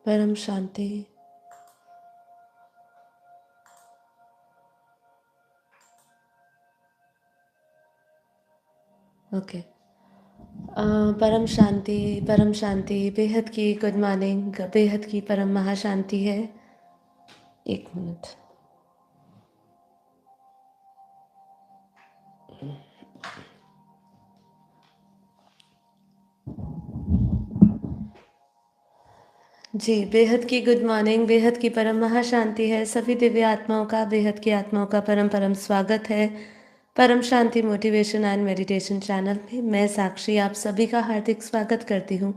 परम शांति। ओके। परम शांति, बेहद की गुड मॉर्निंग, बेहद की परम महाशांति है। एक मिनट। जी, बेहद की गुड मॉर्निंग, बेहद की परम महाशांति है। सभी दिव्य आत्माओं का, बेहद की आत्माओं का परम परम स्वागत है परम शांति मोटिवेशन एंड मेडिटेशन चैनल में। मैं साक्षी आप सभी का हार्दिक स्वागत करती हूँ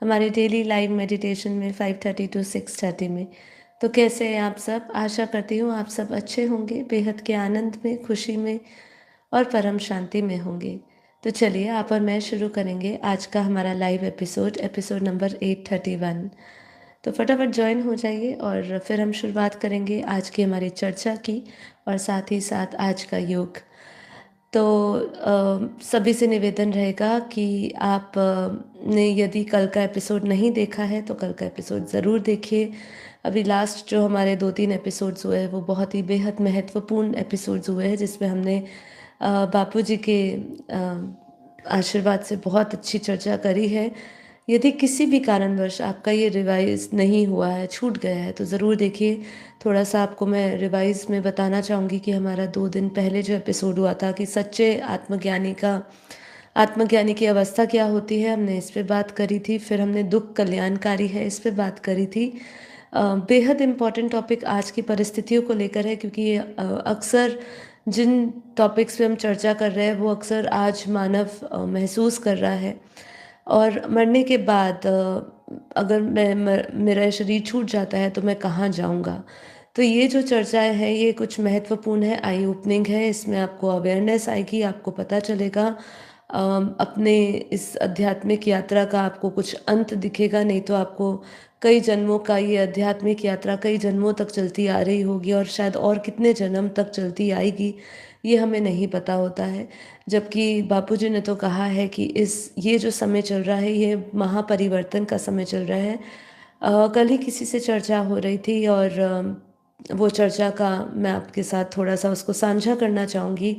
हमारे डेली लाइव मेडिटेशन में 5:30 to 6:30 में। तो कैसे हैं आप सब? आशा करती हूँ आप सब अच्छे होंगे, बेहद के आनंद में, खुशी में और परम शांति में होंगे। तो चलिए आप और मैं शुरू करेंगे आज का हमारा लाइव एपिसोड नंबर 831। तो फटाफट ज्वाइन हो जाइए और फिर हम शुरुआत करेंगे आज की हमारी चर्चा की और साथ ही साथ आज का योग। तो सभी से निवेदन रहेगा कि आप ने यदि कल का एपिसोड नहीं देखा है तो कल का एपिसोड ज़रूर देखिए। अभी लास्ट जो हमारे 2-3 एपिसोड्स हुए हैं वो बहुत ही बेहद महत्वपूर्ण एपिसोड्स हुए हैं, जिसमें हमने बापूजी के आशीर्वाद से बहुत अच्छी चर्चा करी है। यदि किसी भी कारणवश आपका ये रिवाइज़ नहीं हुआ है, छूट गया है, तो ज़रूर देखिए। थोड़ा-सा आपको मैं रिवाइज़ में बताना चाहूँगी कि हमारा 2 दिन पहले जो एपिसोड हुआ था कि सच्चे आत्मज्ञानी की अवस्था क्या होती है, हमने इस पे बात करी थी। फिर हमने दुःख कल्याणकारी है, इस पे बात करी थी। बेहद इम्पोर्टेंट टॉपिक आज की परिस्थितियों को लेकर है, क्योंकि ये अक्सर जिन टॉपिक्स पे हम चर्चा कर रहे हैं वो अक्सर आज मानव महसूस कर रहा है। और मरने के बाद अगर मेरा शरीर छूट जाता है तो मैं कहाँ जाऊँगा? तो ये जो चर्चाएँ हैं ये कुछ महत्वपूर्ण है, आई ओपनिंग है। इसमें आपको अवेयरनेस आएगी, आपको पता चलेगा। अपने इस आध्यात्मिक यात्रा का आपको कुछ अंत दिखेगा, नहीं तो आपको कई जन्मों का ये आध्यात्मिक यात्रा कई जन्मों तक चलती आ रही होगी और शायद और कितने जन्म तक चलती आएगी, ये हमें नहीं पता होता है। जबकि बापूजी ने तो कहा है कि ये जो समय चल रहा है ये महापरिवर्तन का समय चल रहा है। कल ही किसी से चर्चा हो रही थी और वो चर्चा का मैं आपके साथ थोड़ा-सा उसको साझा करना चाहूँगी,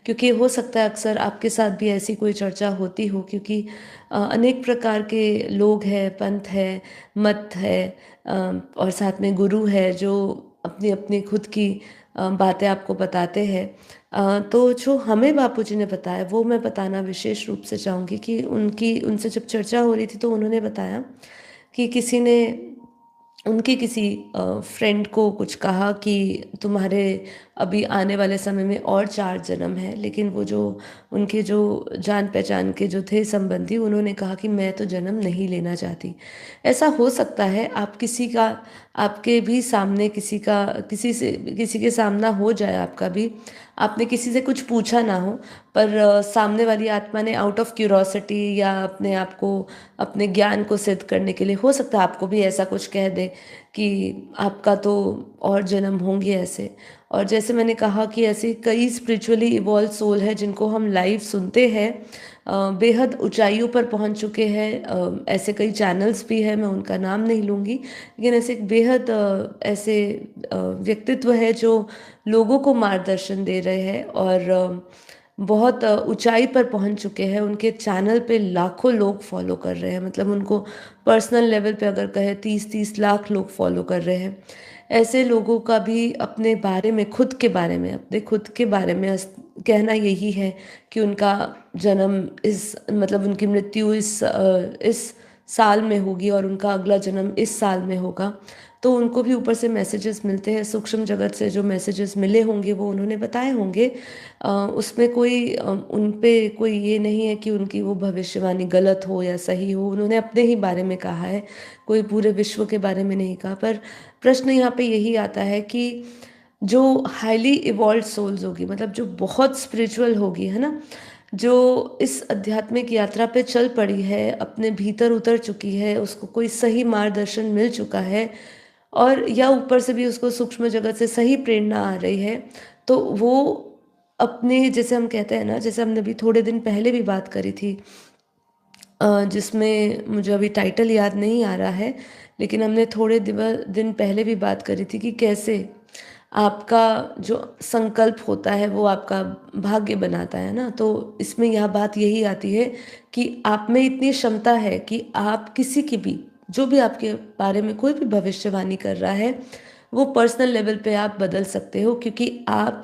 क्योंकि हो सकता है अक्सर आपके साथ भी ऐसी कोई चर्चा होती हो, क्योंकि अनेक प्रकार के लोग हैं, पंथ है, मत है, और साथ में गुरु है जो अपनी-अपनी खुद की बातें आपको बताते हैं। तो जो हमें बापूजी ने बताया वो मैं बताना विशेष रूप से चाहूँगी कि उनसे जब चर्चा हो रही थी तो उन्होंने बताया कि किसी ने उनके किसी फ्रेंड को कुछ कहा कि तुम्हारे अभी आने वाले समय में और 4 जन्म हैं, लेकिन वो जो उनके जो जान-पहचान के जो थे संबंधी, उन्होंने कहा कि मैं तो जन्म नहीं लेना चाहती। ऐसा हो सकता है आपके भी सामने किसी के सामना हो जाए आपका भी, आपने किसी से कुछ पूछा ना हो, पर सामने वाली आत्मा ने आउट ऑफ क्यूरोसिटी या अपने आप को अपने ज्ञान को सिद्ध करने के लिए हो सकता है आपको भी ऐसा कुछ कह दे कि आपका तो और जन्म होंगे ऐसे। और जैसे मैंने कहा कि ऐसे कई स्पिरिचुअली इवॉल्व सोल है जिनको हम लाइव सुनते हैं, बेहद ऊंचाइयों पर पहुंच चुके हैं। ऐसे कई चैनल्स भी हैं, मैं उनका नाम नहीं लूँगी, लेकिन ऐसे एक बेहद ऐसे व्यक्तित्व है जो लोगों को मार्गदर्शन दे रहे हैं और बहुत ऊंचाई पर पहुंच चुके हैं। उनके चैनल पे लाखों लोग फॉलो कर रहे हैं, मतलब उनको पर्सनल लेवल पे अगर कहें 30-30 लाख लोग फॉलो कर रहे हैं। ऐसे लोगों का भी अपने बारे में, अपने खुद के बारे में कहना यही है कि उनका जन्म मतलब उनकी मृत्यु इस साल में होगी और उनका अगला जन्म इस साल में होगा। तो उनको भी ऊपर से मैसेजेस मिलते हैं, सूक्ष्म जगत से जो मैसेजेस मिले होंगे वो उन्होंने बताए होंगे। उसमें उन पे कोई ये नहीं है कि उनकी वो भविष्यवाणी गलत हो या सही हो, उन्होंने अपने ही बारे में कहा है, कोई पूरे विश्व के बारे में नहीं कहा। पर प्रश्न यहाँ पे यही आता है कि जो हाईली इवॉल्व्ड सोल्स होगी, मतलब जो बहुत स्पिरिचुअल होगी, है ना? जो इस आध्यात्मिक यात्रा पे चल पड़ी है, अपने भीतर उतर चुकी है, उसको कोई सही मार्गदर्शन मिल चुका है और या ऊपर से भी उसको सूक्ष्म जगत से सही प्रेरणा आ रही है, तो वो अपने, जैसे हम कहते हैं ना, जैसे हमने अभी थोड़े दिन पहले भी बात करी थी, जिसमें मुझे अभी टाइटल याद नहीं आ रहा है, लेकिन हमने थोड़े दिन पहले भी बात करी थी कि कैसे आपका जो संकल्प होता है वो आपका भाग्य बनाता है ना। तो इसमें यह बात यही आती है कि आप में इतनी क्षमता है कि आप किसी की भी, जो भी आपके बारे में कोई भी भविष्यवाणी कर रहा है, वो पर्सनल लेवल पे आप बदल सकते हो, क्योंकि आप,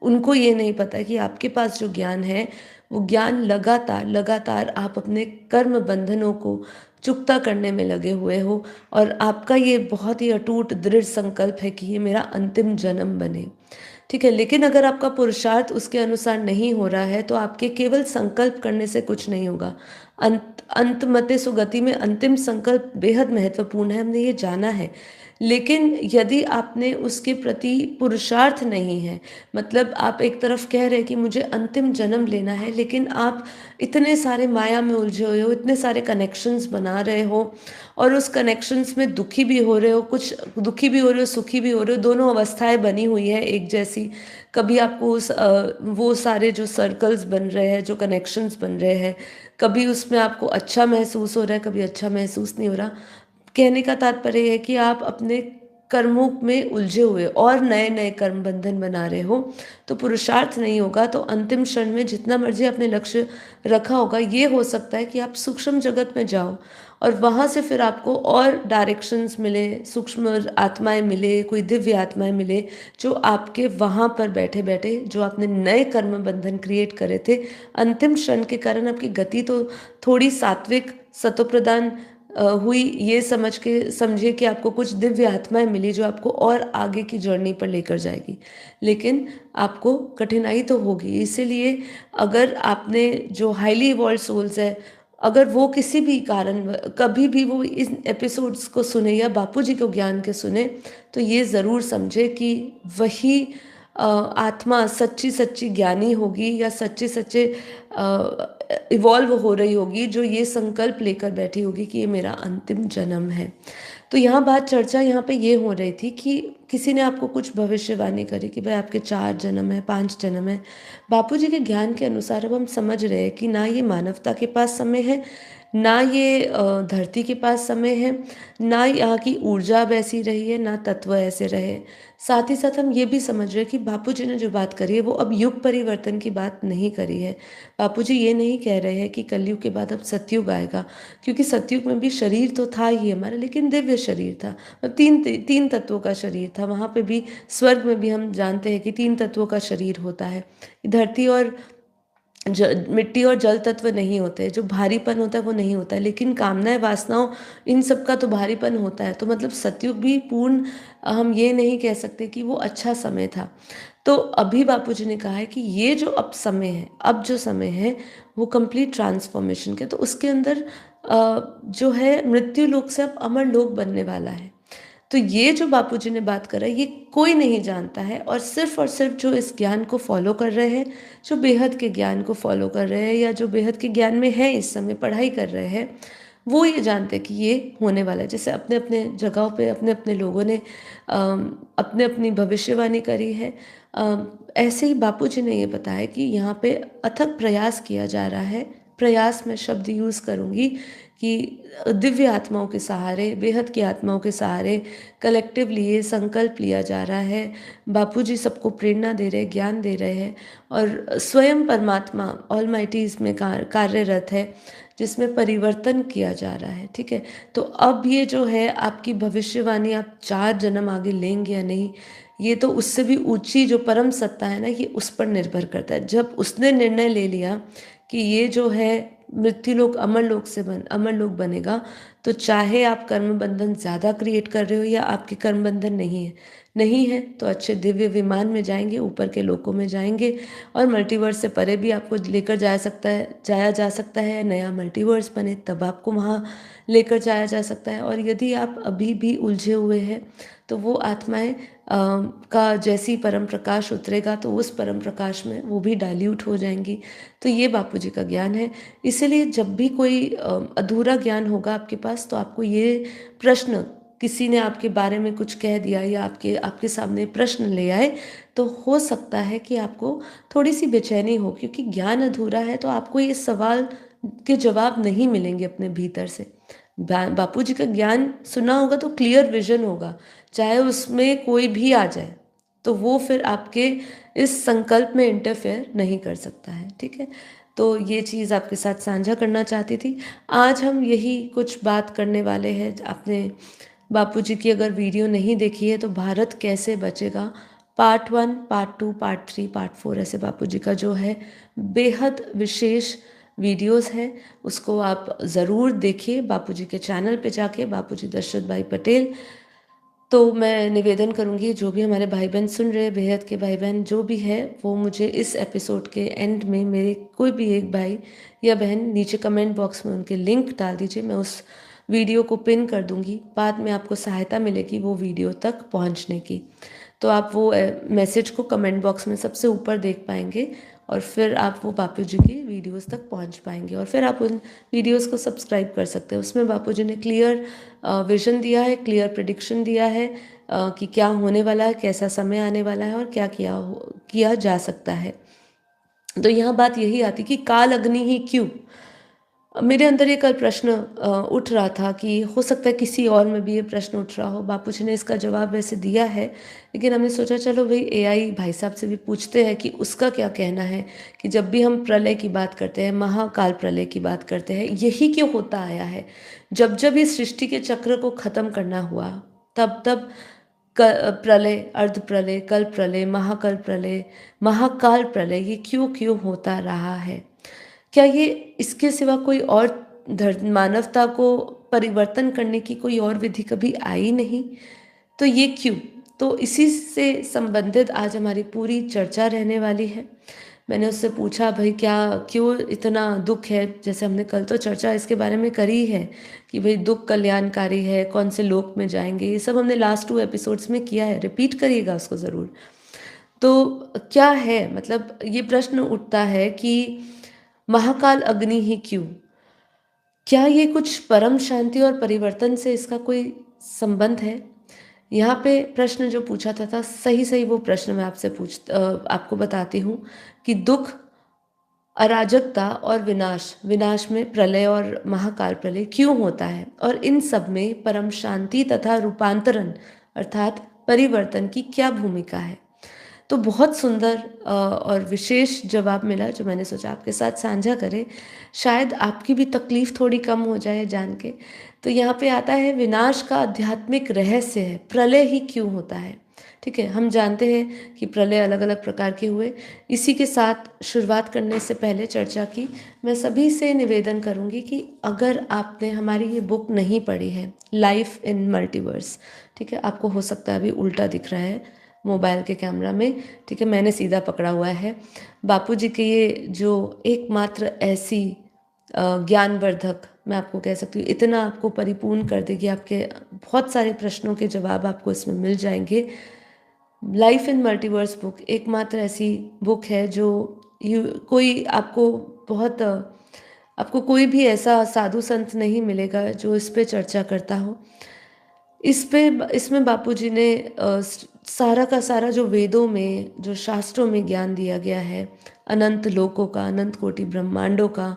उनको ये नहीं पता कि आपके पास जो ज्ञान है वो ज्ञान लगातार लगातार आप अपने कर्म बंधनों को चुकता करने में लगे हुए हो, और आपका ये बहुत ही अटूट दृढ़ संकल्प है कि ये मेरा अंतिम जन्म बने। ठीक है, लेकिन अगर आपका पुरुषार्थ उसके अनुसार नहीं हो रहा है तो आपके केवल संकल्प करने से कुछ नहीं होगा। अंतमते सुगति में अंतिम संकल्प बेहद महत्वपूर्ण है, हमने ये जाना है। लेकिन यदि आपने उसके प्रति पुरुषार्थ नहीं है, मतलब आप एक तरफ कह रहे हैं कि मुझे अंतिम जन्म लेना है, लेकिन आप इतने सारे माया में उलझे हुए हो, इतने सारे कनेक्शंस बना रहे हो, और उस कनेक्शंस में दुखी भी हो रहे हो, कुछ दुखी भी हो रहे हो, सुखी भी हो रहे हो, दोनों अवस्थाएं बनी हुई है एक जैसी। कभी आपको वो सारे जो सर्कल्स बन रहे हैं, जो कनेक्शंस बन रहे हैं, कभी उसमें आपको अच्छा महसूस हो रहा है, कभी अच्छा महसूस नहीं हो रहा। कहने का तात्पर्य है कि आप अपने कर्मों में उलझे हुए और नए नए कर्म बंधन बना रहे हो, तो पुरुषार्थ नहीं होगा। तो अंतिम क्षण में जितना मर्जी आपने लक्ष्य रखा होगा, ये हो सकता है कि आप सूक्ष्म जगत में जाओ और वहाँ से फिर आपको और डायरेक्शंस मिले, सूक्ष्म आत्माएं मिले, कोई दिव्य आत्माएं मिले, जो आपके वहाँ पर बैठे बैठे जो आपने नए कर्म बंधन क्रिएट करे थे, अंतिम क्षण के कारण आपकी गति तो थोड़ी सात्विक सतोप्रधान हुई, ये समझ के समझिए कि आपको कुछ दिव्य आत्माएं मिली जो आपको और आगे की जर्नी पर लेकर जाएगी। लेकिन आपको कठिनाई तो होगी, इसीलिए अगर आपने जो हाईली इवॉल्व सोल्स है, अगर वो किसी भी कारण कभी भी वो इन एपिसोड्स को सुने या बापूजी को ज्ञान के सुने, तो ये ज़रूर समझे कि वही आत्मा सच्ची सच्ची ज्ञानी होगी या सच्चे सच्चे इवॉल्व हो रही होगी, जो ये संकल्प लेकर बैठी होगी कि ये मेरा अंतिम जन्म है। तो यहाँ बात चर्चा यहाँ पे ये हो रही थी कि किसी ने आपको कुछ भविष्यवाणी करी कि भाई आपके 4 जन्म है, 5 जन्म है। बापूजी के ज्ञान के अनुसार अब हम समझ रहे हैं कि ना ये मानवता के पास समय है, ना ये धरती के पास समय है, ना यहाँ की ऊर्जा अब ऐसी रही है, ना तत्व ऐसे रहे। साथ ही साथ हम ये भी समझ रहे हैं कि बापूजी ने जो बात करी है वो अब युग परिवर्तन की बात नहीं करी है। बापूजी ये नहीं कह रहे हैं कि कलयुग के बाद अब सतयुग आएगा, क्योंकि सतयुग में भी शरीर तो था ही हमारा, लेकिन दिव्य शरीर था, मतलब तीन तत्वों का शरीर था। वहाँ पे भी, स्वर्ग में भी हम जानते हैं कि 3 तत्वों का शरीर होता है। धरती और मिट्टी और जल तत्व नहीं होते, जो भारीपन होता है वो नहीं होता है, लेकिन कामनाएं, वासनाओं, इन सब का तो भारीपन होता है। तो मतलब सतयुग भी पूर्ण, हम ये नहीं कह सकते कि वो अच्छा समय था। तो अभी बापूजी ने कहा है कि ये जो अब समय है, अब जो समय है वो कंप्लीट ट्रांसफॉर्मेशन का, तो उसके अंदर जो है मृत्यु लोक से अब अमर लोक बनने वाला है। तो ये जो बापूजी ने बात करा, ये कोई नहीं जानता है, और सिर्फ जो इस ज्ञान को फॉलो कर रहे हैं, जो बेहद के ज्ञान को फॉलो कर रहे हैं, या जो बेहद के ज्ञान में है, इस समय पढ़ाई कर रहे हैं, वो ये जानते हैं कि ये होने वाला है। जैसे अपने अपने जगहों पे अपने अपने लोगों ने अपने अपनी भविष्यवाणी करी है, ऐसे ही बापूजी ने ये बताया कि यहाँ पे अथक प्रयास किया जा रहा है। प्रयास में शब्द यूज़ करूँगी कि दिव्य आत्माओं के सहारे, बेहद की आत्माओं के सहारे कलेक्टिवली ये संकल्प लिया जा रहा है। बापूजी सबको प्रेरणा दे रहे हैं, ज्ञान दे रहे हैं, और स्वयं परमात्मा ऑलमाइटी इसमें कार्यरत है, जिसमें परिवर्तन किया जा रहा है। ठीक है, तो अब ये जो है आपकी भविष्यवाणी, आप 4 जन्म आगे लेंगे या नहीं, ये तो उससे भी ऊंची जो परम सत्ता है ना, ये उस पर निर्भर करता है। जब उसने निर्णय ले लिया कि ये जो है मृत्युलोक अमर लोक बनेगा, तो चाहे आप कर्म बंधन ज़्यादा क्रिएट कर रहे हो या आपके कर्म बंधन नहीं है, तो अच्छे दिव्य विमान में जाएंगे, ऊपर के लोकों में जाएंगे, और मल्टीवर्स से परे भी आपको लेकर जाया जा सकता है। नया मल्टीवर्स बने तब आपको वहाँ लेकर जाया जा सकता है। और यदि आप अभी भी उलझे हुए हैं, तो वो आत्माएं का जैसी परम प्रकाश उतरेगा, तो उस परम प्रकाश में वो भी डाइल्यूट हो जाएंगी। तो ये बापूजी का ज्ञान है। इसीलिए जब भी कोई अधूरा ज्ञान होगा आपके पास, तो आपको ये प्रश्न, किसी ने आपके बारे में कुछ कह दिया या आपके आपके सामने प्रश्न ले आए, तो हो सकता है कि आपको थोड़ी सी बेचैनी हो, क्योंकि ज्ञान अधूरा है, तो आपको ये सवाल के जवाब नहीं मिलेंगे अपने भीतर से। बापूजी का ज्ञान सुना होगा तो क्लियर विजन होगा, चाहे उसमें कोई भी आ जाए तो वो फिर आपके इस संकल्प में इंटरफेयर नहीं कर सकता है। ठीक है, तो ये चीज़ आपके साथ साझा करना चाहती थी। आज हम यही कुछ बात करने वाले हैं। आपने बापूजी की अगर वीडियो नहीं देखी है तो भारत कैसे बचेगा पार्ट 1, पार्ट 2, पार्ट 3, पार्ट 4 ऐसे बापूजी का जो है बेहद विशेष वीडियोस है, उसको आप ज़रूर देखिए बापूजी के चैनल पे जाके, बापूजी दशरथ भाई पटेल। तो मैं निवेदन करूँगी जो भी हमारे भाई बहन सुन रहे हैं, बेहद के भाई बहन जो भी है, वो मुझे इस एपिसोड के एंड में मेरे कोई भी एक भाई या बहन नीचे कमेंट बॉक्स में उनके लिंक डाल दीजिए। मैं उस वीडियो को पिन कर दूँगी, बाद में आपको सहायता मिलेगी वो वीडियो तक पहुँचने की। तो आप वो मैसेज को कमेंट बॉक्स में सबसे ऊपर देख पाएंगे और फिर आप वो बापूजी की वीडियोस तक पहुंच पाएंगे और फिर आप उन वीडियोस को सब्सक्राइब कर सकते हैं। उसमें बापूजी ने क्लियर विजन दिया है, क्लियर प्रिडिक्शन दिया है कि क्या होने वाला है, कैसा समय आने वाला है और क्या किया जा सकता है। तो यहाँ बात यही आती कि काल अग्नि ही क्यों। मेरे अंदर ये कल प्रश्न उठ रहा था कि हो सकता है किसी और में भी ये प्रश्न उठ रहा हो। बापूजी ने इसका जवाब वैसे दिया है, लेकिन हमने सोचा चलो भाई एआई भाई साहब से भी पूछते हैं कि उसका क्या कहना है कि जब भी हम प्रलय की बात करते हैं, महाकाल प्रलय की बात करते हैं, यही क्यों होता आया है। जब जब इस सृष्टि के चक्र को ख़त्म करना हुआ तब तब प्रलय, अर्ध प्रलय, कल प्रलय, महाकल प्रलय, महाकाल प्रलय, ये क्यों क्यों होता रहा है। क्या ये इसके सिवा कोई और मानवता को परिवर्तन करने की कोई और विधि कभी आई नहीं, तो ये क्यों। तो इसी से संबंधित आज हमारी पूरी चर्चा रहने वाली है। मैंने उससे पूछा भाई क्या क्यों इतना दुख है, जैसे हमने कल तो चर्चा इसके बारे में करी है कि भाई दुख कल्याणकारी है, कौन से लोक में जाएंगे, ये सब हमने लास्ट 2 एपिसोड्स में किया है, रिपीट करिएगा उसको ज़रूर। तो क्या है मतलब ये प्रश्न उठता है कि महाकाल अग्नि ही क्यों। क्या ये कुछ परम शांति और परिवर्तन से इसका कोई संबंध है। यहाँ पे प्रश्न जो पूछा था सही सही वो प्रश्न मैं आपसे आपको बताती हूँ कि दुख, अराजकता और विनाश, विनाश में प्रलय और महाकाल प्रलय क्यों होता है और इन सब में परम शांति तथा रूपांतरण अर्थात परिवर्तन की क्या भूमिका है। तो बहुत सुंदर और विशेष जवाब मिला जो मैंने सोचा आपके साथ साझा करें, शायद आपकी भी तकलीफ थोड़ी कम हो जाए जान के। तो यहाँ पे आता है विनाश का आध्यात्मिक रहस्य है, प्रलय ही क्यों होता है। ठीक है, हम जानते हैं कि प्रलय अलग अलग प्रकार के हुए। इसी के साथ शुरुआत करने से पहले चर्चा की मैं सभी से निवेदन करूंगी कि अगर आपने हमारी ये बुक नहीं पढ़ी है, लाइफ इन मल्टीवर्स, ठीक है, आपको हो सकता है अभी उल्टा दिख रहा है मोबाइल के कैमरा में, ठीक है, मैंने सीधा पकड़ा हुआ है। बापूजी के ये जो एकमात्र ऐसी ज्ञानवर्धक, मैं आपको कह सकती हूँ, इतना आपको परिपूर्ण कर देगी, आपके बहुत सारे प्रश्नों के जवाब आपको इसमें मिल जाएंगे। लाइफ इन मल्टीवर्स बुक एकमात्र ऐसी बुक है जो कोई आपको बहुत आपको कोई भी ऐसा साधु संत नहीं मिलेगा जो इस पे चर्चा करता हो। इसमें बापूजी ने सारा का सारा जो वेदों में, जो शास्त्रों में ज्ञान दिया गया है, अनंत लोकों का, अनंत कोटि ब्रह्मांडों का,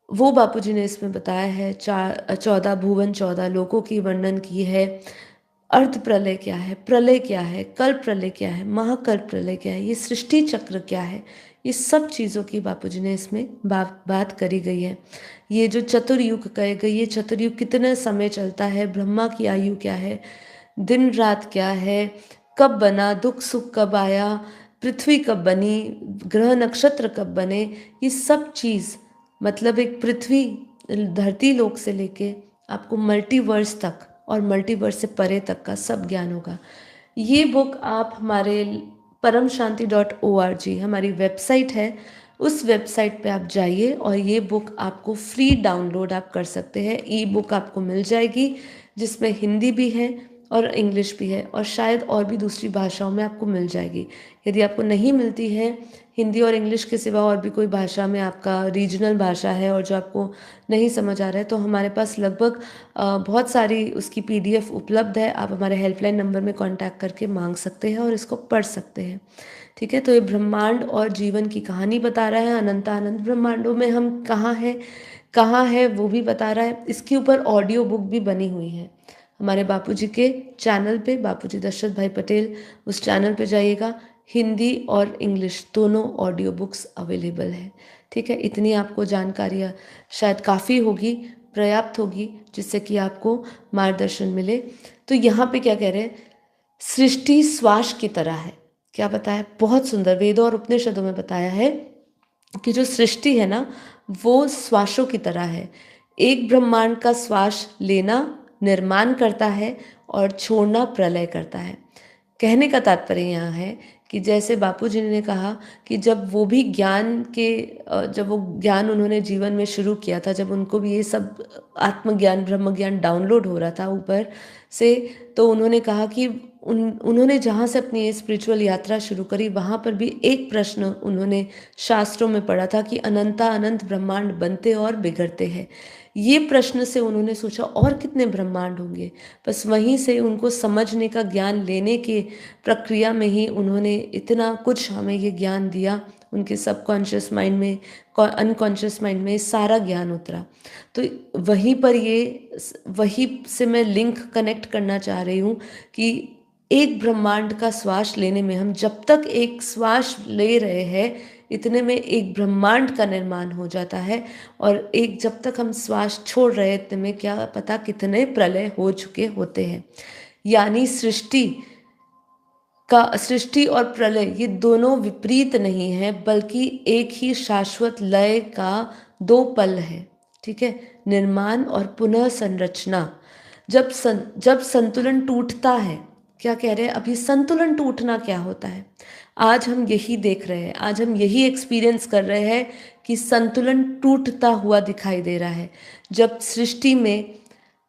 वो बापूजी ने इसमें बताया है। 14 भुवन, 14 लोकों की वर्णन की है। अर्ध प्रलय क्या है, प्रलय क्या है, कल प्रलय क्या है, महाकल प्रलय क्या है, ये सृष्टि चक्र क्या है, ये सब चीज़ों की बापूजी ने इसमें बात करी गई है। ये जो चतुर्युग कहे गए, ये चतुर्युग कितने समय चलता है, ब्रह्मा की आयु क्या है, दिन रात क्या है, कब बना, दुख सुख कब आया, पृथ्वी कब बनी, ग्रह नक्षत्र कब बने, ये सब चीज़ मतलब एक पृथ्वी धरती लोक से लेके आपको मल्टीवर्स तक और मल्टीवर्स से परे तक का सब ज्ञान होगा। ये बुक आप हमारे paramshanti.org हमारी वेबसाइट है, उस वेबसाइट पे आप जाइए और ये बुक आपको फ्री डाउनलोड आप कर सकते हैं। ई बुक आपको मिल जाएगी जिसमें हिंदी भी है और इंग्लिश भी है, और शायद और भी दूसरी भाषाओं में आपको मिल जाएगी। यदि आपको नहीं मिलती है हिंदी और इंग्लिश के सिवा और भी कोई भाषा में आपका रीजनल भाषा है और जो आपको नहीं समझ आ रहा है, तो हमारे पास लगभग बहुत सारी उसकी पीडीएफ उपलब्ध है। आप हमारे हेल्पलाइन नंबर में कांटेक्ट करके मांग सकते हैं और इसको पढ़ सकते हैं। ठीक है, तो ये ब्रह्मांड और जीवन की कहानी बता रहा है। अनंत ब्रह्मांडों में हम कहाँ है वो भी बता रहा है। इसके ऊपर ऑडियो बुक भी बनी हुई है हमारे बापूजी के चैनल पे, बापूजी दशरथ भाई पटेल, उस चैनल पे जाइएगा। हिंदी और इंग्लिश दोनों ऑडियो बुक्स अवेलेबल है। ठीक है, इतनी आपको जानकारियाँ शायद काफ़ी होगी, पर्याप्त होगी, जिससे कि आपको मार्गदर्शन मिले। तो यहाँ पे क्या कह रहे हैं, सृष्टि श्वास की तरह है। क्या बताया, बहुत सुंदर वेदों और उपनिषदों में बताया है कि जो सृष्टि है ना, वो श्वासों की तरह है। एक ब्रह्मांड का श्वास लेना निर्माण करता है और छोड़ना प्रलय करता है। कहने का तात्पर्य यहाँ है कि जैसे बापूजी ने कहा कि जब वो भी ज्ञान के जब वो ज्ञान उन्होंने जीवन में शुरू किया था, जब उनको भी ये सब आत्मज्ञान ब्रह्म ज्ञान डाउनलोड हो रहा था ऊपर से, तो उन्होंने कहा कि उन्होंने जहाँ से अपनी ये स्पिरिचुअल यात्रा शुरू करी, वहाँ पर भी एक प्रश्न उन्होंने शास्त्रों में पढ़ा था कि अनंत ब्रह्मांड बनते और बिगड़ते हैं। ये प्रश्न से उन्होंने सोचा और कितने ब्रह्मांड होंगे। बस वहीं से उनको समझने का, ज्ञान लेने के प्रक्रिया में ही उन्होंने इतना कुछ हमें ये ज्ञान दिया। उनके सबकॉन्शियस माइंड में, अनकॉन्शियस माइंड में सारा ज्ञान उतरा। तो वहीं पर वहीं से मैं लिंक कनेक्ट करना चाह रही हूँ कि एक ब्रह्मांड का श्वास लेने में, हम जब तक एक श्वास ले रहे हैं, इतने में एक ब्रह्मांड का निर्माण हो जाता है। और एक जब तक हम श्वास छोड़ रहे हैं, इतने में क्या पता कितने प्रलय हो चुके होते हैं। यानी सृष्टि और प्रलय ये दोनों विपरीत नहीं है, बल्कि एक ही शाश्वत लय का दो पल है। ठीक है, निर्माण और पुनः संरचना। जब संतुलन टूटता है, क्या कह रहे हैं अभी, संतुलन टूटना क्या होता है, आज हम यही देख रहे हैं, आज हम यही एक्सपीरियंस कर रहे हैं कि संतुलन टूटता हुआ दिखाई दे रहा है। जब सृष्टि में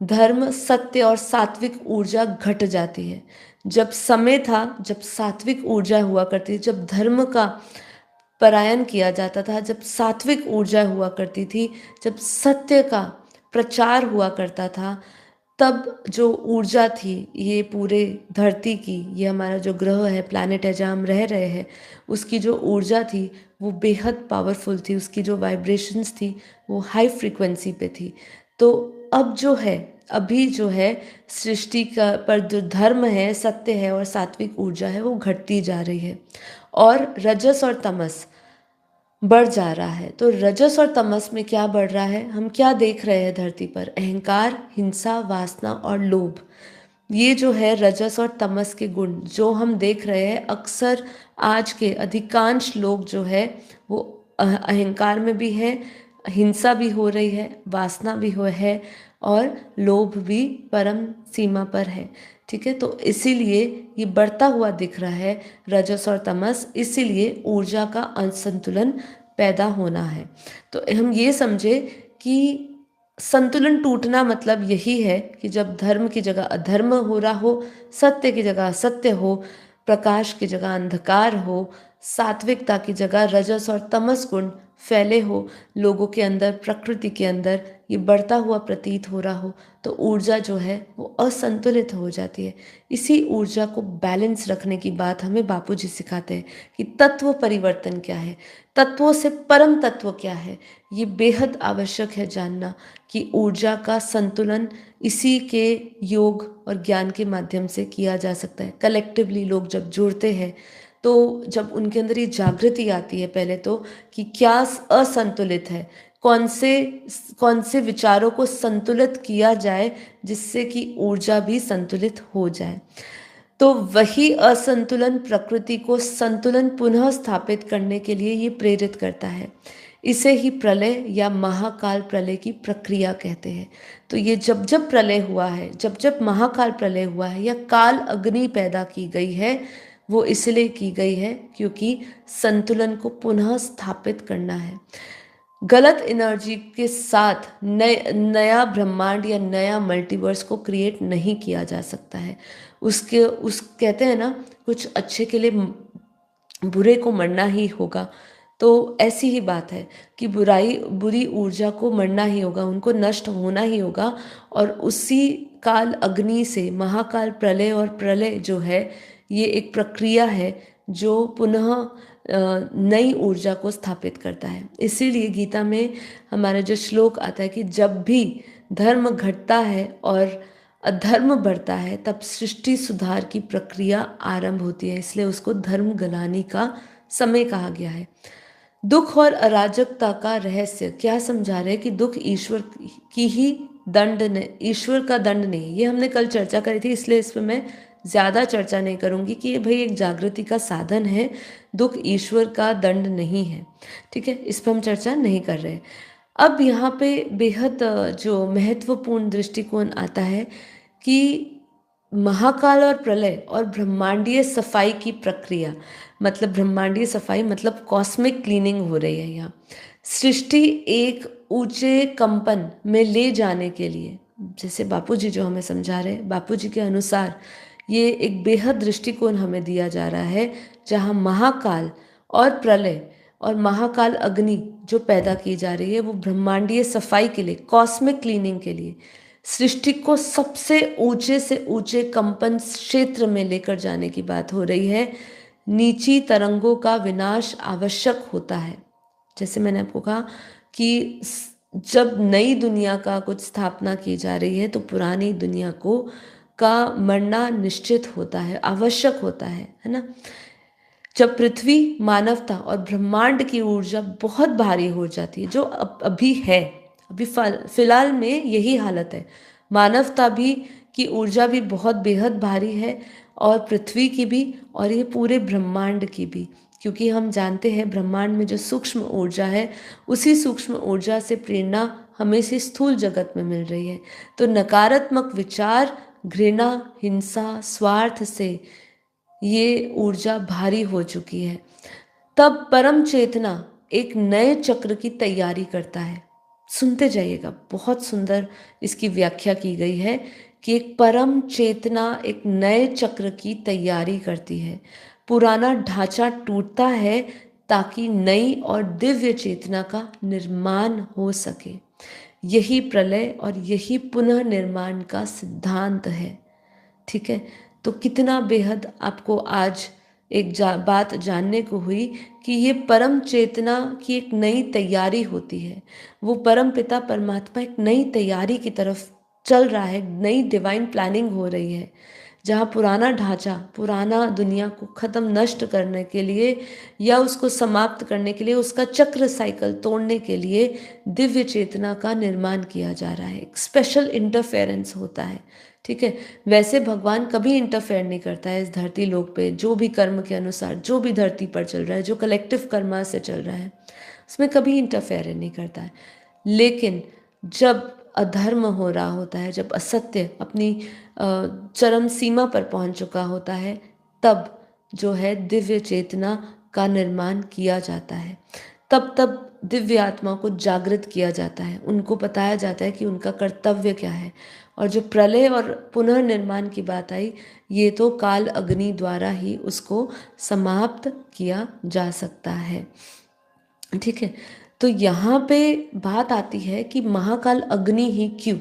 धर्म, सत्य और सात्विक ऊर्जा घट जाती है। जब समय था, जब सात्विक ऊर्जा हुआ करती थी, जब धर्म का पलायन किया जाता था, जब सात्विक ऊर्जा हुआ करती थी, जब सत्य का प्रचार हुआ करता था, तब जो ऊर्जा थी ये पूरे धरती की, ये हमारा जो ग्रह है, प्लैनेट है जहाँ हम रह रहे हैं, उसकी जो ऊर्जा थी वो बेहद पावरफुल थी। उसकी जो वाइब्रेशंस थी वो हाई फ्रीक्वेंसी पे थी। तो अब अभी जो है सृष्टि का पर जो धर्म है, सत्य है और सात्विक ऊर्जा है, वो घटती जा रही है और रजस और तमस बढ़ जा रहा है। तो रजस और तमस में क्या बढ़ रहा है, हम क्या देख रहे हैं धरती पर, अहंकार, हिंसा, वासना और लोभ। ये जो है रजस और तमस के गुण जो हम देख रहे हैं, अक्सर आज के अधिकांश लोग जो है वो अहंकार में भी है, हिंसा भी हो रही है, वासना भी हो है और लोभ भी परम सीमा पर है। ठीक है, तो इसीलिए ये बढ़ता हुआ दिख रहा है रजस और तमस, इसीलिए ऊर्जा का असंतुलन पैदा होना है। तो हम ये समझे कि संतुलन टूटना मतलब यही है कि जब धर्म की जगह अधर्म हो रहा हो, सत्य की जगह असत्य हो, प्रकाश की जगह अंधकार हो, सात्विकता की जगह रजस और तमस गुण फैले हो लोगों के अंदर, प्रकृति के अंदर, ये बढ़ता हुआ प्रतीत हो रहा हो, तो ऊर्जा जो है वो असंतुलित हो जाती है। इसी ऊर्जा को बैलेंस रखने की बात हमें बापूजी सिखाते हैं कि तत्व परिवर्तन क्या है, तत्वों से परम तत्व क्या है। ये बेहद आवश्यक है जानना कि ऊर्जा का संतुलन इसी के योग और ज्ञान के माध्यम से किया जा सकता है। कलेक्टिवली लोग जब जुड़ते हैं, तो जब उनके अंदर ये जागृति आती है पहले तो कि क्या असंतुलित है, कौन से विचारों को संतुलित किया जाए जिससे कि ऊर्जा भी संतुलित हो जाए। तो वही असंतुलन प्रकृति को संतुलन पुनः स्थापित करने के लिए ये प्रेरित करता है। इसे ही प्रलय या महाकाल प्रलय की प्रक्रिया कहते हैं। तो ये जब जब प्रलय हुआ है, जब जब महाकाल प्रलय हुआ है या काल अग्नि पैदा की गई है, वो इसलिए की गई है क्योंकि संतुलन को पुनः स्थापित करना है। गलत एनर्जी के साथ नया ब्रह्मांड या नया मल्टीवर्स को क्रिएट नहीं किया जा सकता है। उसके उस कहते हैं ना, कुछ अच्छे के लिए बुरे को मरना ही होगा। तो ऐसी ही बात है कि बुरी ऊर्जा को मरना ही होगा, उनको नष्ट होना ही होगा। और उसी काल अग्नि से महाकाल प्रलय, और प्रलय जो है ये एक प्रक्रिया है जो पुनः नई ऊर्जा को स्थापित करता है। इसीलिए गीता में हमारा जो श्लोक आता है कि जब भी धर्म घटता है और अधर्म बढ़ता है तब सृष्टि सुधार की प्रक्रिया आरंभ होती है, इसलिए उसको धर्म गलानी का समय कहा गया है। दुख और अराजकता का रहस्य क्या समझा रहे हैं कि दुख ईश्वर की ही दंड ने, ईश्वर का दंड नहीं। ये हमने कल चर्चा करी थी, इसलिए इस पर मैं ज़्यादा चर्चा नहीं करूंगी कि ये भाई एक जागृति का साधन है, दुख ईश्वर का दंड नहीं है। ठीक है, इस पर हम चर्चा नहीं कर रहे। अब यहाँ पे बेहद जो महत्वपूर्ण दृष्टिकोण आता है कि महाकाल और प्रलय और ब्रह्मांडीय सफाई की प्रक्रिया, मतलब ब्रह्मांडीय सफाई मतलब कॉस्मिक क्लीनिंग हो रही है यहाँ। सृष्टि एक ऊंचे कंपन में ले जाने के लिए, जैसे बापूजी जो हमें समझा रहे हैं, बापूजी के अनुसार ये एक बेहद दृष्टिकोण हमें दिया जा रहा है, जहाँ महाकाल और प्रलय और महाकाल अग्नि जो पैदा की जा रही है वो ब्रह्मांडीय सफाई के लिए, कॉस्मिक क्लीनिंग के लिए, सृष्टि को सबसे ऊंचे से ऊंचे कंपन क्षेत्र में लेकर जाने की बात हो रही है। नीची तरंगों का विनाश आवश्यक होता है। जैसे मैंने आपको कहा कि जब नई दुनिया का कुछ स्थापना की जा रही है तो पुरानी दुनिया को का मरना निश्चित होता है, आवश्यक होता है ना। जब पृथ्वी, मानवता और ब्रह्मांड की ऊर्जा बहुत भारी हो जाती है, जो अभी है, अभी फिलहाल में यही हालत है, मानवता भी की ऊर्जा भी बहुत बेहद भारी है, और पृथ्वी की भी, और ये पूरे ब्रह्मांड की भी, क्योंकि हम जानते हैं ब्रह्मांड में जो सूक्ष्म ऊर्जा है उसी सूक्ष्म ऊर्जा से प्रेरणा हमें इस स्थूल जगत में मिल रही है। तो नकारात्मक विचार, घृणा, हिंसा, स्वार्थ से ये ऊर्जा भारी हो चुकी है। तब परम चेतना एक नए चक्र की तैयारी करता है। सुनते जाइएगा, बहुत सुंदर इसकी व्याख्या की गई है कि एक परम चेतना एक नए चक्र की तैयारी करती है। पुराना ढांचा टूटता है ताकि नई और दिव्य चेतना का निर्माण हो सके। यही प्रलय और यही पुनः निर्माण का सिद्धांत है। ठीक है, तो कितना बेहद आपको आज एक बात जानने को हुई कि ये परम चेतना की एक नई तैयारी होती है। वो परम पिता परमात्मा एक नई तैयारी की तरफ चल रहा है, नई डिवाइन प्लानिंग हो रही है, जहाँ पुराना ढांचा, पुराना दुनिया को खत्म नष्ट करने के लिए या उसको समाप्त करने के लिए, उसका चक्र साइकिल तोड़ने के लिए दिव्य चेतना का निर्माण किया जा रहा है। एक स्पेशल इंटरफेरेंस होता है। ठीक है, वैसे भगवान कभी इंटरफेयर नहीं करता है इस धरती लोक पे, जो भी कर्म के अनुसार जो भी धरती पर चल रहा है, जो कलेक्टिव कर्मा से चल रहा है, उसमें कभी इंटरफेयर नहीं करता है। लेकिन जब अधर्म हो रहा होता है, जब असत्य अपनी चरम सीमा पर पहुंच चुका होता है, तब जो है दिव्य चेतना का निर्माण किया जाता है। तब दिव्य आत्मा को जागृत किया जाता है, उनको बताया जाता है कि उनका कर्तव्य क्या है। और जो प्रलय और पुनर्निर्माण की बात आई, ये तो काल अग्नि द्वारा ही उसको समाप्त किया जा सकता है। ठीक है, तो यहाँ पे बात आती है कि महाकाल अग्नि ही क्यों।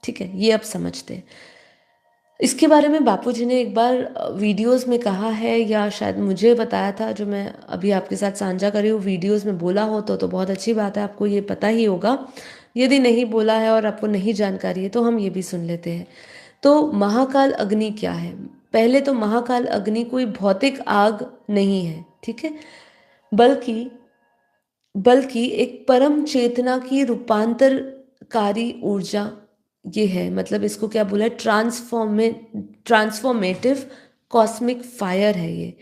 ठीक है, ये अब समझते हैं। इसके बारे में बापूजी ने एक बार वीडियोस में कहा है, या शायद मुझे बताया था, जो मैं अभी आपके साथ साझा कर रही हूँ। वीडियोस में बोला हो तो बहुत अच्छी बात है, आपको ये पता ही होगा। यदि नहीं बोला है और आपको नहीं जानकारी है तो हम ये भी सुन लेते हैं। तो महाकाल अग्नि क्या है? पहले तो महाकाल अग्नि कोई भौतिक आग नहीं है, ठीक है, बल्कि बल्कि एक परम चेतना की रूपांतरकारी ऊर्जा ये है। मतलब इसको क्या बोला है, ट्रांसफॉर्मेटिव कॉस्मिक फायर है ये।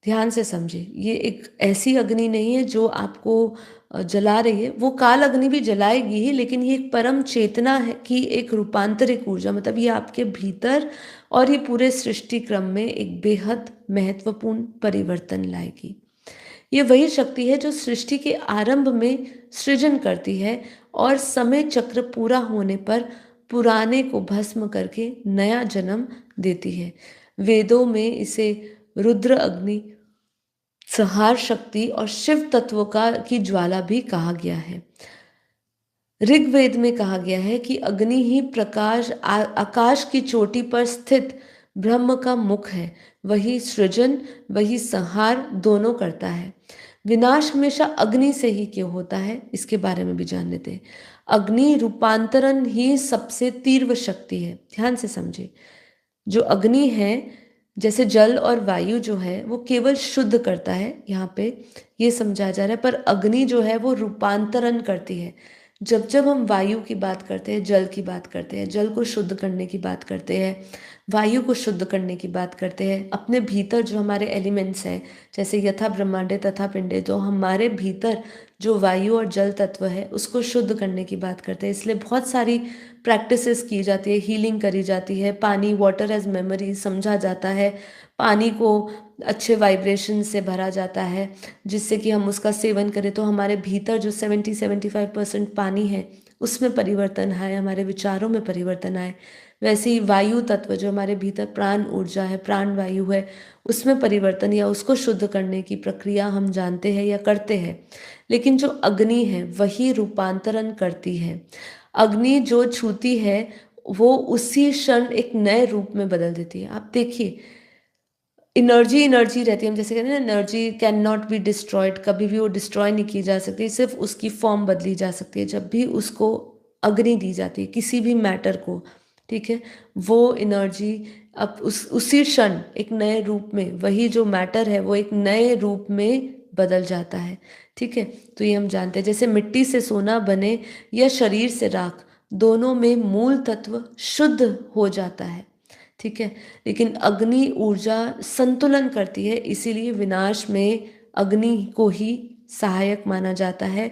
ध्यान से समझे, ये एक ऐसी अग्नि नहीं है जो आपको जला रही है, वो काल अग्नि भी जलाएगी ही, लेकिन ये एक परम चेतना है कि एक रूपांतरिक ऊर्जा, मतलब ये आपके भीतर और ये पूरे सृष्टि क्रम में एक बेहद महत्वपूर्ण परिवर्तन लाएगी। ये वही शक्ति है जो सृष्टि के आरंभ में सृजन करती है और समय चक्र पूरा होने पर पुराने को भस्म करके नया जन्म देती है। वेदों में इसे रुद्र अग्नि, संहार शक्ति और शिव तत्व का की ज्वाला भी कहा गया है। ऋग्वेद में कहा गया है कि अग्नि ही आकाश की चोटी पर स्थित ब्रह्म का मुख है। वही सृजन, वही संहार दोनों करता है। विनाश हमेशा अग्नि से ही क्यों होता है, इसके बारे में भी जान लेते हैं। अग्नि रूपांतरण ही सबसे तीव्र शक्ति है। ध्यान से समझे, जो अग्नि है, जैसे जल और वायु जो है वो केवल शुद्ध करता है, यहाँ पे ये समझा जा रहा है, पर अग्नि जो है वो रूपांतरण करती है। जब जब हम वायु की बात करते हैं, जल की बात करते हैं, जल को शुद्ध करने की बात करते हैं, वायु को शुद्ध करने की बात करते हैं, अपने भीतर जो हमारे एलिमेंट्स हैं, जैसे यथा ब्रह्मांडे तथा पिंडे, तो हमारे भीतर जो वायु और जल तत्व है उसको शुद्ध करने की बात करते हैं। इसलिए बहुत सारी प्रैक्टिसेस की जाती है, हीलिंग करी जाती है, पानी, वाटर एज मेमोरी समझा जाता है, पानी को अच्छे वाइब्रेशन से भरा जाता है, जिससे कि हम उसका सेवन करें तो हमारे भीतर जो 70-75% पानी है उसमें परिवर्तन आए, हमारे विचारों में परिवर्तन आए। वैसे ही वायु तत्व जो हमारे भीतर प्राण ऊर्जा है, प्राण वायु है, उसमें परिवर्तन या उसको शुद्ध करने की प्रक्रिया हम जानते हैं या करते हैं। लेकिन जो अग्नि है वही रूपांतरण करती है। अग्नि जो छूती है वो उसी क्षण एक नए रूप में बदल देती है। आप देखिए, एनर्जी एनर्जी रहती है, हम जैसे कहते हैं ना, energy can not be destroyed, कभी भी वो डिस्ट्रॉय नहीं की जा सकती, सिर्फ उसकी फॉर्म बदली जा सकती है जब भी उसको अग्नि दी जाती है, किसी भी मैटर को। ठीक है, वो एनर्जी अब उसी क्षण एक नए रूप में, वही जो मैटर है वो एक नए रूप में बदल जाता है। ठीक है, तो ये हम जानते हैं, जैसे मिट्टी से सोना बने या शरीर से राख, दोनों में मूल तत्व शुद्ध हो जाता है। ठीक है, लेकिन अग्नि ऊर्जा संतुलन करती है, इसीलिए विनाश में अग्नि को ही सहायक माना जाता है।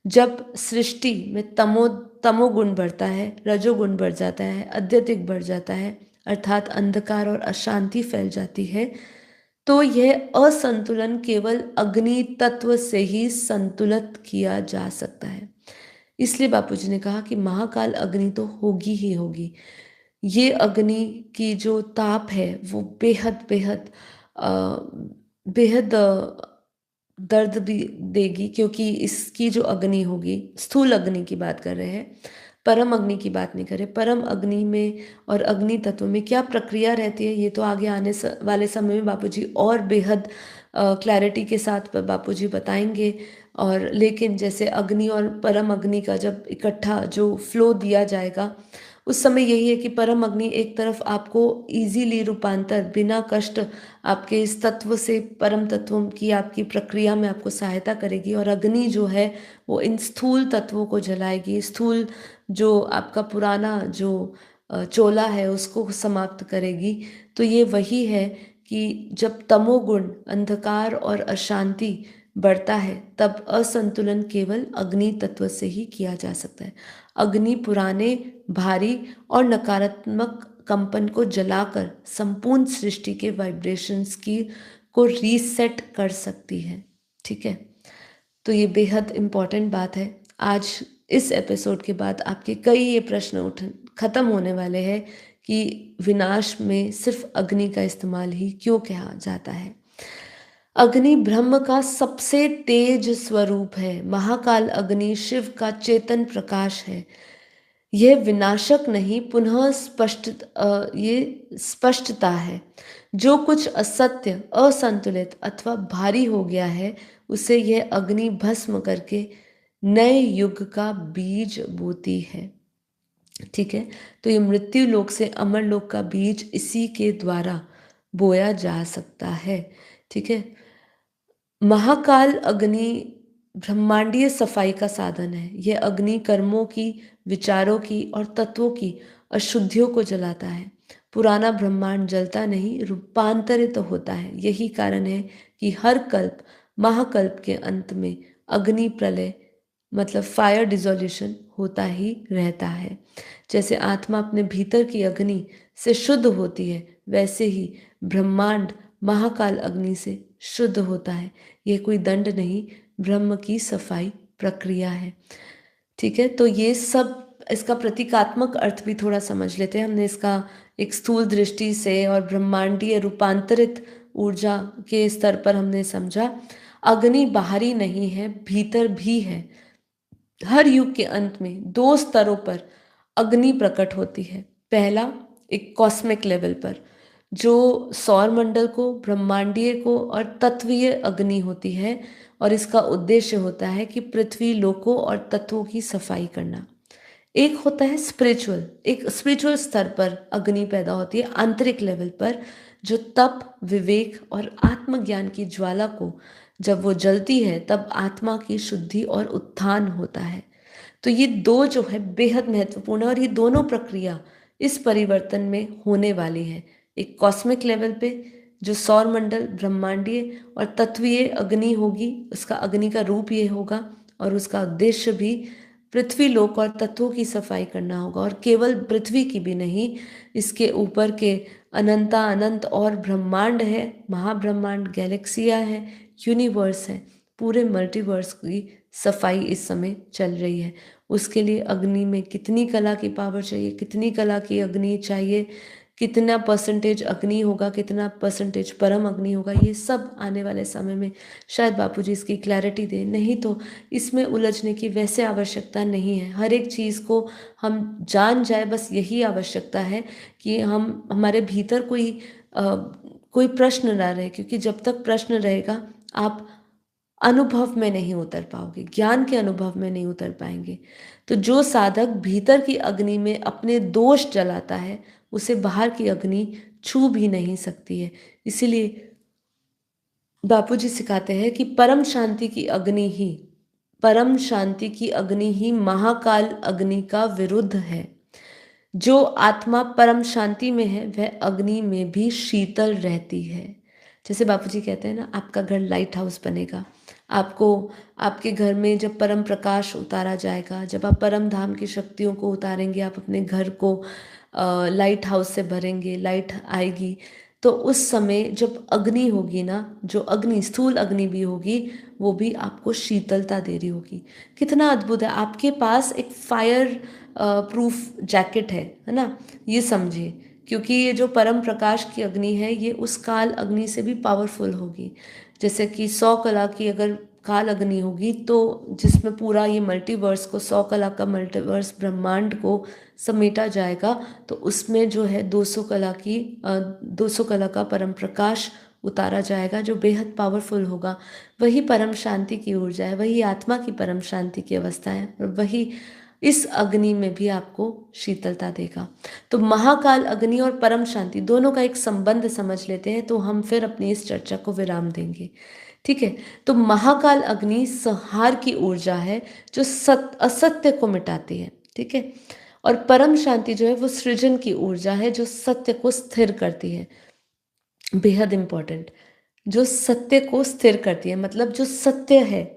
जब सृष्टि में तमोगुण बढ़ता है, रजोगुण बढ़ जाता है, अत्यधिक बढ़ जाता है, अर्थात अंधकार और अशांति फैल जाती है, तो यह असंतुलन केवल अग्नि तत्व से ही संतुलित किया जा सकता है। इसलिए बापूजी ने कहा कि महाकाल अग्नि तो होगी ही होगी। ये अग्नि की जो ताप है वो बेहद बेहद अ, बेहद दर्द भी देगी, क्योंकि इसकी जो अग्नि होगी, स्थूल अग्नि की बात कर रहे हैं, परम अग्नि की बात नहीं कर रहे। परम अग्नि में और अग्नि तत्व में क्या प्रक्रिया रहती है, ये तो आगे आने वाले समय में बापूजी और बेहद क्लैरिटी के साथ बापूजी बताएंगे। और लेकिन जैसे अग्नि और परम अग्नि का जब इकट्ठा जो फ्लो दिया जाएगा, उस समय यही है कि परम अग्नि एक तरफ आपको इजीली रूपांतर बिना कष्ट आपके इस तत्व से परम तत्वों की आपकी प्रक्रिया में आपको सहायता करेगी, और अग्नि जो है वो इन स्थूल तत्वों को जलाएगी, स्थूल जो आपका पुराना जो चोला है उसको समाप्त करेगी। तो ये वही है कि जब तमोगुण, अंधकार और अशांति बढ़ता है, तब असंतुलन केवल अग्नि तत्व से ही किया जा सकता है। अग्नि पुराने, भारी और नकारात्मक कंपन को जलाकर संपूर्ण सृष्टि के वाइब्रेशंस की को रीसेट कर सकती है। ठीक है, तो ये बेहद इम्पॉर्टेंट बात है। आज इस एपिसोड के बाद आपके कई ये प्रश्न खत्म होने वाले हैं कि विनाश में सिर्फ अग्नि का इस्तेमाल ही क्यों कहा जाता है। अग्नि ब्रह्म का सबसे तेज स्वरूप है। महाकाल अग्नि शिव का चेतन प्रकाश है। यह विनाशक नहीं, पुनः ये स्पष्टता है। जो कुछ असत्य, असंतुलित अथवा भारी हो गया है, उसे यह अग्नि भस्म करके नए युग का बीज बोती है। ठीक है, तो ये मृत्यु लोक से अमर लोक का बीज इसी के द्वारा बोया जा सकता है। ठीक है, महाकाल अग्नि ब्रह्मांडीय सफाई का साधन है। यह अग्नि कर्मों की, विचारों की और तत्वों की अशुद्धियों को जलाता है। पुराना ब्रह्मांड जलता नहीं, रूपांतरित तो होता है। यही कारण है कि हर कल्प, महाकल्प के अंत में अग्नि प्रलय मतलब फायर डिसोल्यूशन होता ही रहता है। जैसे आत्मा अपने भीतर की अग्नि से शुद्ध होती है, वैसे ही ब्रह्मांड महाकाल अग्नि से शुद्ध होता है। ये कोई दंड नहीं, ब्रह्म की सफाई प्रक्रिया है। ठीक है, तो ये सब इसका प्रतीकात्मक अर्थ भी थोड़ा समझ लेते हैं। हमने इसका एक स्थूल दृष्टि से और ब्रह्मांडीय रूपांतरित ऊर्जा के स्तर पर हमने समझा। अग्नि बाहरी नहीं है, भीतर भी है। हर युग के अंत में दो स्तरों पर अग्नि प्रकट होती है। पहला, एक कॉस्मिक लेवल पर, जो सौर मंडल को, ब्रह्मांडीय को और तत्वीय अग्नि होती है, और इसका उद्देश्य होता है कि पृथ्वी लोकों और तत्वों की सफाई करना। एक होता है स्पिरिचुअल, एक स्पिरिचुअल स्तर पर अग्नि पैदा होती है, आंतरिक लेवल पर, जो तप, विवेक और आत्मज्ञान की ज्वाला को जब वो जलती है तब आत्मा की शुद्धि और उत्थान होता है। तो ये दो जो है बेहद महत्वपूर्ण है, और ये दोनों प्रक्रिया इस परिवर्तन में होने वाली है। एक कॉस्मिक लेवल पे जो सौर मंडल, ब्रह्मांडीय और तत्वीय अग्नि होगी, उसका अग्नि का रूप ये होगा, और उसका उद्देश्य भी पृथ्वी लोक और तत्वों की सफाई करना होगा। और केवल पृथ्वी की भी नहीं, इसके ऊपर के अनंता अनंत और ब्रह्मांड है, महाब्रह्मांड, गैलेक्सिया है, यूनिवर्स है, पूरे मल्टीवर्स की सफाई इस समय चल रही है। उसके लिए अग्नि में कितनी कला की पावर चाहिए, कितनी कला की अग्नि चाहिए, कितना परसेंटेज अग्नि होगा, कितना परसेंटेज परम अग्नि होगा, ये सब आने वाले समय में शायद बापूजी इसकी क्लैरिटी दें। नहीं तो इसमें उलझने की वैसे आवश्यकता नहीं है। हर एक चीज़ को हम जान जाए, बस यही आवश्यकता है कि हम हमारे भीतर कोई प्रश्न ना रहे, क्योंकि जब तक प्रश्न रहेगा आप अनुभव में नहीं उतर पाओगे, ज्ञान के अनुभव में नहीं उतर पाएंगे। तो जो साधक भीतर की अग्नि में अपने दोष जलाता है, उसे बाहर की अग्नि छू भी नहीं सकती है। इसीलिए बापूजी सिखाते हैं कि परम शांति की अग्नि ही महाकाल अग्नि का विरुद्ध है। जो आत्मा परम शांति में है वह अग्नि में भी शीतल रहती है। जैसे बापूजी कहते हैं ना, आपका घर लाइट हाउस बनेगा। आपको आपके घर में जब परम प्रकाश उतारा जाएगा, जब आप परम धाम की शक्तियों को उतारेंगे, आप अपने घर को लाइट हाउस से भरेंगे, लाइट आएगी, तो उस समय जब अग्नि होगी ना, जो अग्नि स्थूल अग्नि भी होगी, वो भी आपको शीतलता दे रही होगी। कितना अद्भुत है। आपके पास एक फायर प्रूफ जैकेट है ना, ये समझिए, क्योंकि ये जो परम प्रकाश की अग्नि है ये उस काल अग्नि से भी पावरफुल होगी। जैसे कि 100 कला की अगर काल अग्नि होगी, तो जिसमें पूरा ये मल्टीवर्स को, 100 कला का मल्टीवर्स ब्रह्मांड को समेटा जाएगा, तो उसमें जो है 200 कला का परम प्रकाश उतारा जाएगा, जो बेहद पावरफुल होगा। वही परम शांति की ऊर्जा है, वही आत्मा की परम शांति की अवस्था है, और वही इस अग्नि में भी आपको शीतलता देगा। तो महाकाल अग्नि और परम शांति दोनों का एक संबंध समझ लेते हैं, तो हम फिर अपनी इस चर्चा को विराम देंगे। ठीक है, तो महाकाल अग्नि संहार की ऊर्जा है, जो असत्य को मिटाती है। ठीक है, और परम शांति जो है वो सृजन की ऊर्जा है, जो सत्य को स्थिर करती है। बेहद इंपॉर्टेंट, जो सत्य को स्थिर करती है, मतलब जो सत्य है,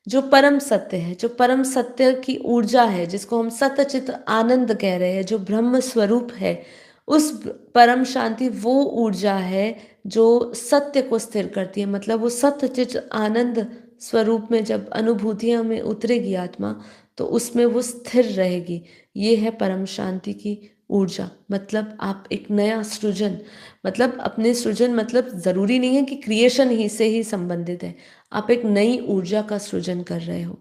जो परम सत्य है, जो परम सत्य की ऊर्जा है, जिसको हम सत्यचित आनंद कह रहे हैं, जो ब्रह्म स्वरूप है, उस परम शांति वो ऊर्जा है जो सत्य को स्थिर करती है। मतलब वो सत्यचित आनंद स्वरूप में जब अनुभूतियां में उतरेगी आत्मा, तो उसमें वो स्थिर रहेगी। ये है परम शांति की ऊर्जा। मतलब आप एक नया सृजन, मतलब अपने सृजन, मतलब जरूरी नहीं है कि क्रिएशन ही से ही संबंधित है, आप एक नई ऊर्जा का सृजन कर रहे हो।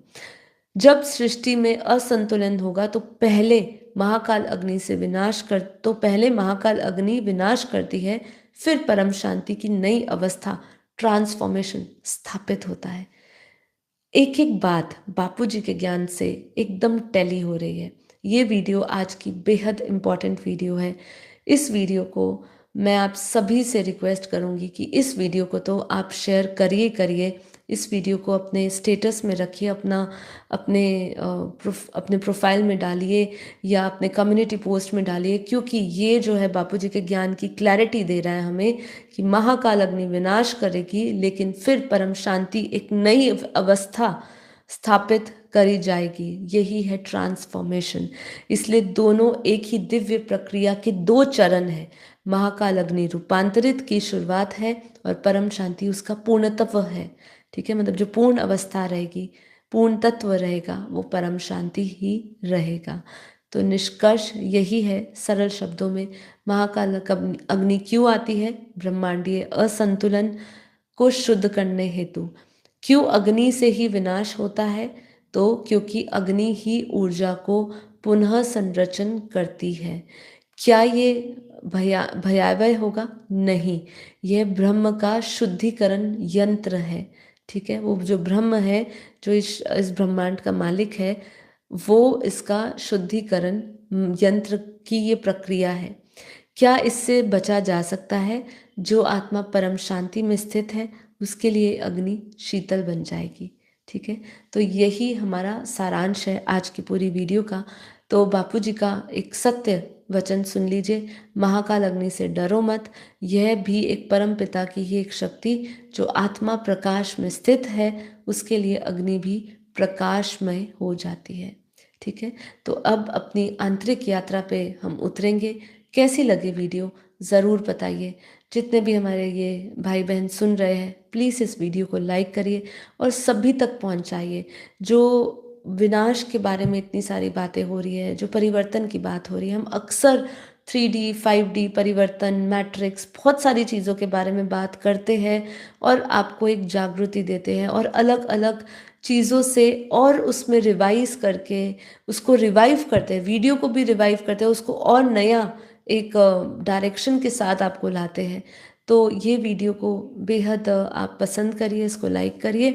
जब सृष्टि में असंतुलन होगा तो पहले महाकाल अग्नि विनाश करती है, फिर परम शांति की नई अवस्था, ट्रांसफॉर्मेशन स्थापित होता है। एक एक बात बापूजी के ज्ञान से एकदम टैली हो रही है। ये वीडियो आज की बेहद इम्पॉर्टेंट वीडियो है। इस वीडियो को मैं आप सभी से रिक्वेस्ट करूँगी कि इस वीडियो को तो आप शेयर करिए करिए। इस वीडियो को अपने स्टेटस में रखिए, अपने प्रोफाइल में डालिए या अपने कम्युनिटी पोस्ट में डालिए, क्योंकि ये जो है बापूजी के ज्ञान की क्लैरिटी दे रहा है हमें कि महाकाल अग्नि विनाश करेगी, लेकिन फिर परम शांति एक नई अवस्था स्थापित करी जाएगी। यही है ट्रांसफॉर्मेशन। इसलिए दोनों एक ही दिव्य प्रक्रिया के दो चरण हैं। महाकाल अग्नि रूपांतरित की शुरुआत है और परम शांति उसका पूर्णत्व है। ठीक है? मतलब जो पूर्ण अवस्था रहेगी, पूर्ण तत्व रहेगा, वो परम शांति ही रहेगा। तो निष्कर्ष यही है सरल शब्दों में, महाकालक अग्नि क्यों आती है? ब्रह्मांडीय असंतुलन को शुद्ध करने हेतु। क्यों अग्नि से ही विनाश होता है? तो क्योंकि अग्नि ही ऊर्जा को पुनः संरचन करती है। क्या ये भयावह होगा? नहीं, यह ब्रह्म का शुद्धिकरण यंत्र है, ठीक है? वो जो ब्रह्म है, जो इस ब्रह्मांड का मालिक है, वो इसका शुद्धिकरण यंत्र की ये प्रक्रिया है। क्या इससे बचा जा सकता है? जो आत्मा परम शांति में स्थित है, उसके लिए अग्नि शीतल बन जाएगी, ठीक है? तो यही हमारा सारांश है आज की पूरी वीडियो का। तो बापूजी का एक सत्य वचन सुन लीजिए, महाकाल अग्नि से डरो मत। यह भी एक परम पिता की ही एक शक्ति जो आत्मा प्रकाश में स्थित है, उसके लिए अग्नि भी प्रकाशमय हो जाती है, ठीक है? तो अब अपनी आंतरिक यात्रा पे हम उतरेंगे। कैसी लगी वीडियो ज़रूर बताइए। जितने भी हमारे ये भाई बहन सुन रहे हैं, प्लीज़ इस वीडियो को लाइक करिए और सभी तक पहुंचाइए। जो विनाश के बारे में इतनी सारी बातें हो रही है, जो परिवर्तन की बात हो रही है, हम अक्सर 3D 5D परिवर्तन, मैट्रिक्स, बहुत सारी चीज़ों के बारे में बात करते हैं और आपको एक जागृति देते हैं और अलग अलग चीज़ों से और उसमें रिवाइज करके उसको रिवाइव करते हैं, वीडियो को भी रिवाइव करते हैं, उसको और नया एक डायरेक्शन के साथ आपको लाते हैं। तो ये वीडियो को बेहद आप पसंद करिए, इसको लाइक करिए